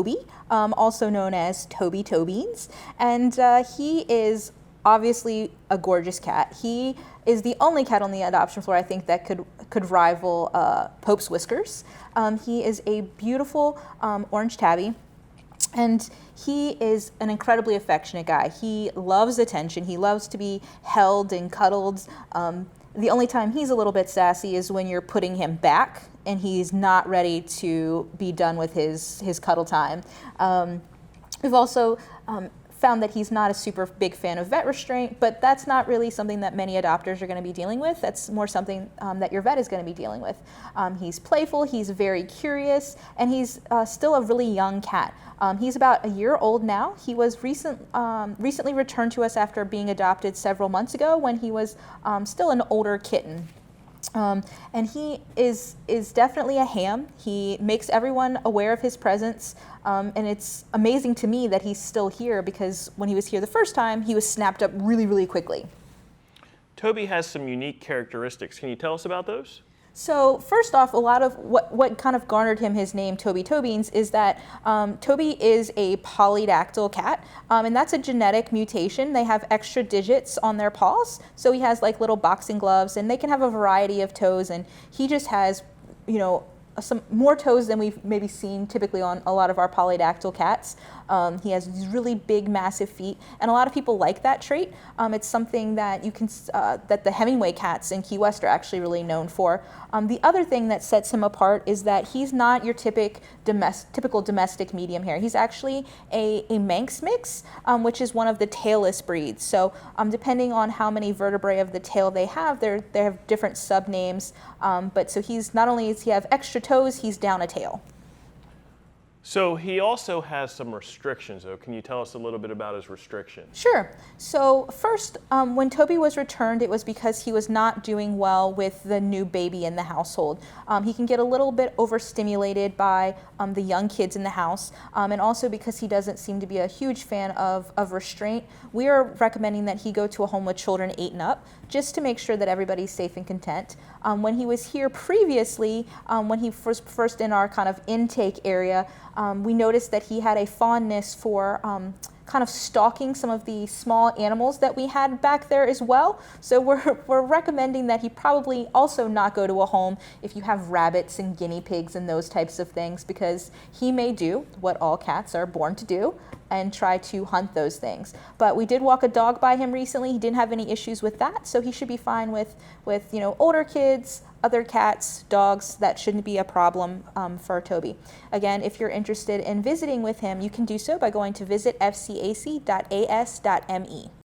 Toby, also known as Toby Tobeans, and he is obviously a gorgeous cat. He is the only cat on the adoption floor, I think, that could rival Pope's Whiskers. He is a beautiful orange tabby. And he is an incredibly affectionate guy. He loves attention. He loves to be held and cuddled. The only time he's a little bit sassy is when you're putting him back and he's not ready to be done with his cuddle time. We've also found that he's not a super big fan of vet restraint, but that's not really something that many adopters are going to be dealing with. That's more something that your vet is going to be dealing with. He's playful, he's very curious, and he's still a really young cat. He's about a year old now. He was recently returned to us after being adopted several months ago when he was still an older kitten. And he is definitely a ham. He makes everyone aware of his presence, and it's amazing to me that he's still here because when he was here the first time, he was snapped up really, really quickly. Toby has some unique characteristics. Can you tell us about those? So first off, a lot of what kind of garnered him his name, Toby Tobeans, is that Toby is a polydactyl cat, and that's a genetic mutation. They have extra digits on their paws, so he has like little boxing gloves, and they can have a variety of toes, and he just has, some more toes than we've maybe seen typically on a lot of our polydactyl cats. He has these really big, massive feet, and a lot of people like that trait. It's something that that the Hemingway cats in Key West are actually really known for. The other thing that sets him apart is that he's not your typical domestic medium hair. He's actually a Manx mix, which is one of the tailless breeds. So depending on how many vertebrae of the tail they have different subnames. But so he's not only does he have extra toes, he's down a tail. So he also has some restrictions, though. Can you tell us a little bit about his restrictions? Sure. So first, when Toby was returned, it was because he was not doing well with the new baby in the household. He can get a little bit overstimulated by the young kids in the house, and also because he doesn't seem to be a huge fan of restraint. We are recommending that he go to a home with children 8 and up, just to make sure that everybody's safe and content. When he was here previously, when he was first in our kind of intake area, we noticed that he had a fondness for kind of stalking some of the small animals that we had back there as well. So we're recommending that he probably also not go to a home if you have rabbits and guinea pigs and those types of things, because he may do what all cats are born to do and try to hunt those things. But we did walk a dog by him recently. He didn't have any issues with that, so he should be fine with older kids, other cats, dogs. That shouldn't be a problem for Toby. Again, if you're interested in visiting with him, you can do so by going to visitfcac.as.me.